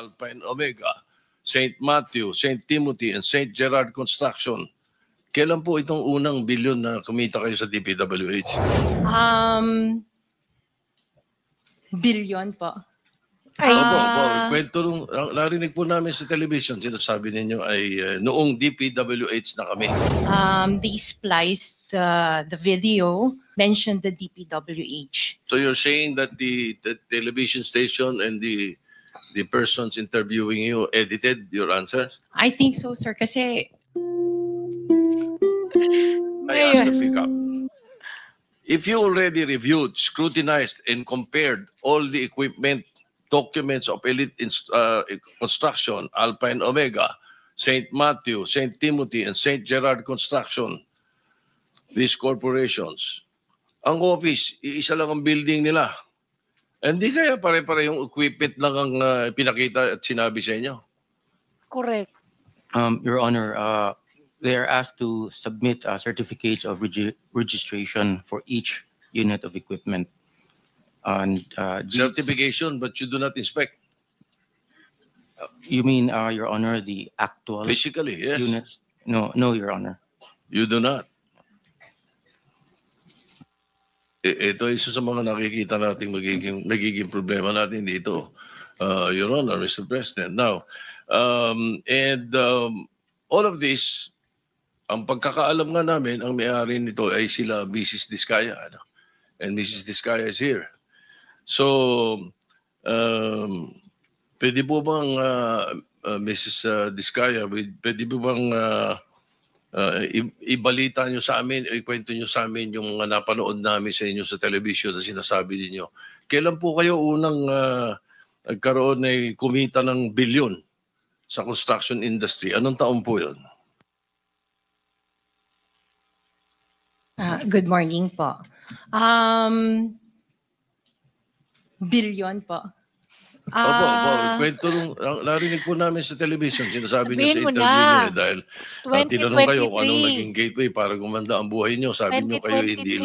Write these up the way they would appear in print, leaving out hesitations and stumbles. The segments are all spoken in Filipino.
Alpine Omega, St. Matthew, St. Timothy, and St. Gerard Construction. Kailan po itong unang bilyon na kumita kayo sa DPWH? Billion po. Opo. Kwento nung narinig po namin sa television, sinasabi ninyo ay noong DPWH na kami. They spliced the video, mentioned the DPWH. So you're saying that the television station and the persons interviewing you edited your answers? I think so, sir, kasi I asked to pick up. If you already reviewed, scrutinized, and compared all the equipment, documents of Elite Construction, Alpine Omega, St. Matthew, St. Timothy, and St. Gerard Construction, these corporations, ang office, isa lang ang building nila. Hindi kaya pare-pare yung equipment lang ang pinakita at sinabi sa inyo? Correct. Your Honor, they are asked to submit certificates of registration for each unit of equipment. And certification, but you do not inspect? You mean, Your Honor, the actual physically, yes. Units? No, Your Honor. You do not? Ito isa sa mga nakikita nating nagiging problema natin dito, Your Honor, Mr. President. Now, all of this, ang pagkakaalam nga namin, ang may-ari nito ay sila Mrs. Diskaya. And Mrs. Diskaya is here. So, pwede po bang, Mrs. Diskaya, pwede po bang ibalita nyo sa amin, ikwento nyo sa amin yung napanood namin sa inyo sa television na sinasabi ninyo. Kailan po kayo unang nagkaroon ay kumita ng bilyon sa construction industry? Anong taon po yun? Good morning po. Billion po. Opo. Kwento nung narinig po namin sa television, sinasabi niyo sa interview niyo dahil tinanong kayo kung anong naging gateway para gumanda ang buhay niyo. Sabi niyo kayo hindi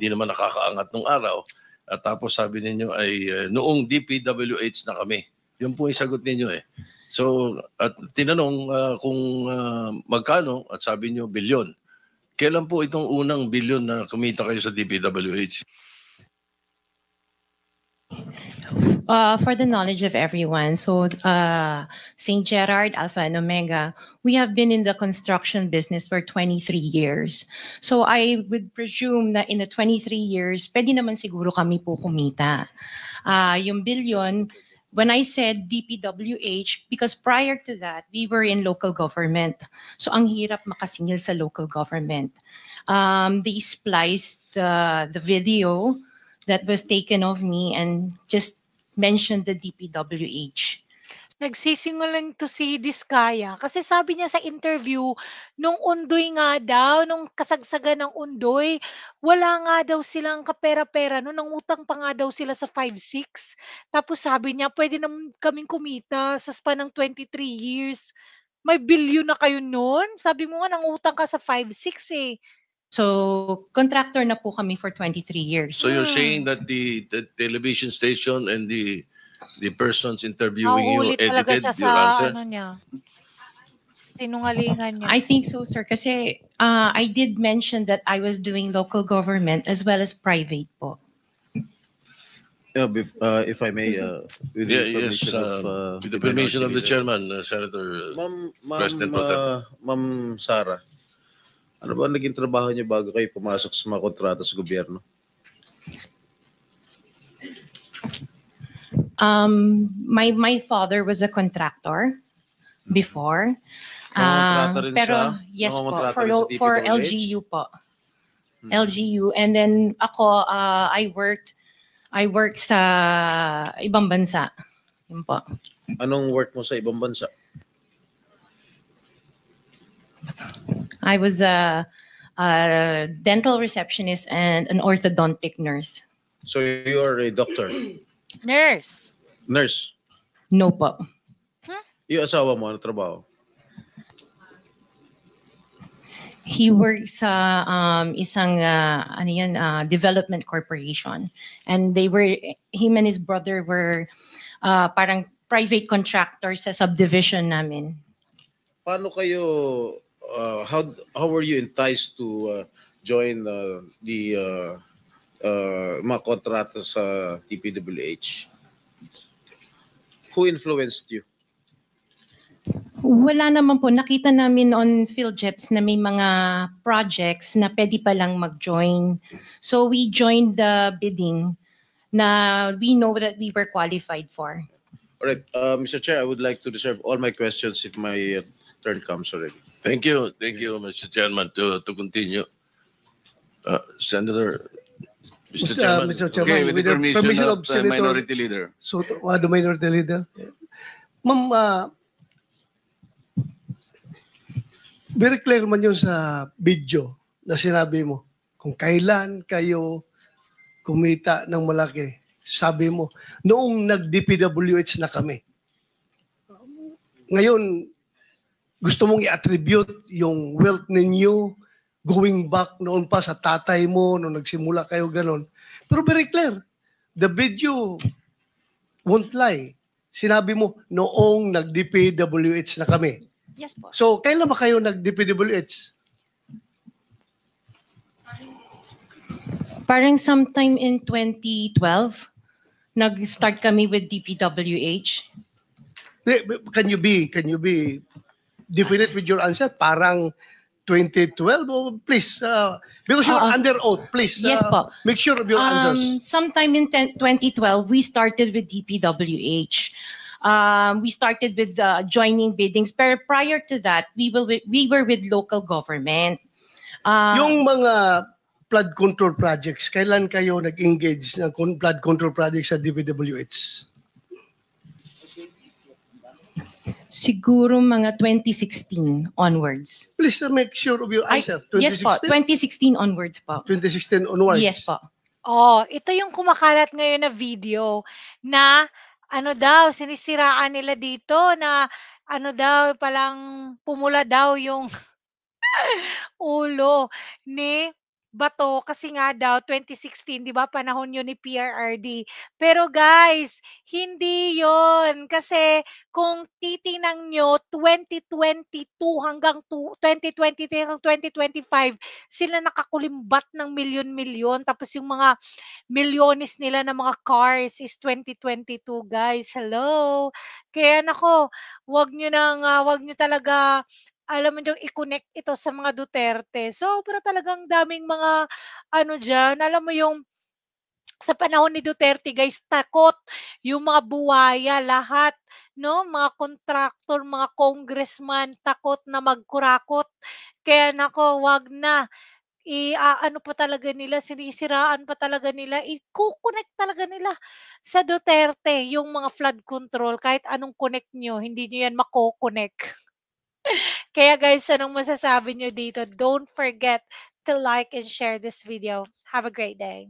naman nakakaangat nung araw. At tapos sabi niyo ay noong DPWH na kami. Yun po yung sagot niyo eh. So, at tinanong kung magkano at sabi niyo bilyon. Kailan po itong unang bilyon na kumita kayo sa DPWH? For the knowledge of everyone, so St. Gerard, Alpha and Omega, we have been in the construction business for 23 years. So I would presume that in the 23 years, pwede naman siguro kami po kumita. Yung billion, when I said DPWH, because prior to that, we were in local government. So ang hirap makasingil sa local government. They spliced the video that was taken of me and just mentioned the DPWH. Nagsisinungaling to si Diskaya kasi sabi niya sa interview, nung Undoy nga daw, nung kasagsagan ng Undoy, wala nga daw silang kapera-pera, no, nangutang pa nga daw sila sa 5-6. Tapos sabi niya, pwede naman kaming kumita sa span ng 23 years. May bilyon na kayo noon? Sabi mo nga, nangutang ka sa 5-6 eh. So, contractor na po kami for 23 years. So you're saying that the television station and the persons interviewing you edited your answers? Ano niya, sinungalingan niya. I think so, sir. Kasi I did mention that I was doing local government as well as private po. Yeah, if I may, with the permission of the chairman, Senator President Pro Tem. Ma'am Sara, ano ba naging trabaho niyo bago kayo pumasok sa mga kontrata sa gobyerno? My father was a contractor before. Pero yes po, for LGU po. LGU, and then ako I worked sa ibang bansa. Yun po. Anong work mo sa ibang bansa? I was a dental receptionist and an orthodontic nurse. So you are a doctor? Nurse. Nurse? No po. Yung asawa mo, ano trabaho? He works sa isang development corporation. And him and his brother were parang private contractor sa subdivision namin. Paano kayo, how were you enticed to join the mga kontrata sa DPWH? Who influenced you? Wala naman po. Nakita namin on PhilJeps na may mga projects na pwede palang mag-join. So we joined the bidding na we know that we were qualified for. All right, Mr. Chair, I would like to reserve all my questions if my turn comes already. Thank you, Mr. Chairman, to continue. Senator, Mr. Chairman. Mr. Chairman, Okay, with the permission of Senator Minority Leader. Soto, the Minority Leader. Ma'am, very clear man yun sa video na sinabi mo. Kung kailan kayo kumita ng malaki, sabi mo, noong nag-DPWH na kami. Ngayon, gusto mong i-attribute yung wealth ninyo going back noon pa sa tatay mo, noong nagsimula kayo ganon. Pero very clear, the video won't lie. Sinabi mo, noong nag-DPWH na kami. Yes po. So, kailan ba kayo nag-DPWH? Parang sometime in 2012, nag-start kami with DPWH. Can you be definite with your answer? Parang 2012? Oh, please, because you're under oath, please. Yes po. Make sure of your answers. Sometime in 2012, we started with DPWH. We started with joining biddings. Pero prior to that, we were with local government. Yung mga flood control projects, kailan kayo nag-engage ng flood control projects sa DPWH? Siguro mga 2016 onwards. Please make sure of your answer. Yes po, 2016 onwards po. 2016 onwards? Yes po. Oh, ito yung kumakalat ngayon na video na ano daw, sinisiraan nila dito na ano daw, palang pumula daw yung ulo ni Bato kasi nga daw 2016, 'di ba, panahon 'yun ni PRRD. Pero guys, hindi 'yon kasi kung titingnan nyo 2022 hanggang 2023 hanggang 2025 sila nakakulimbat ng milyon-milyon tapos yung mga milyones nila na mga cars is 2022 guys. Hello. Kaya nako, wag nyo talaga alam mo yung i-connect ito sa mga Duterte. Sobra talagang daming mga ano diyan, alam mo yung sa panahon ni Duterte guys, takot yung mga buwaya, lahat, no? Mga contractor, mga congressman, takot na magkurakot. Kaya nako, wag na. Ano pa talaga nila, sinisiraan pa talaga nila, i-connect talaga nila sa Duterte yung mga flood control. Kahit anong connect nyo, hindi nyo yan mako-connect. Kaya guys, anong masasabi nyo dito? Don't forget to like and share this video. Have a great day.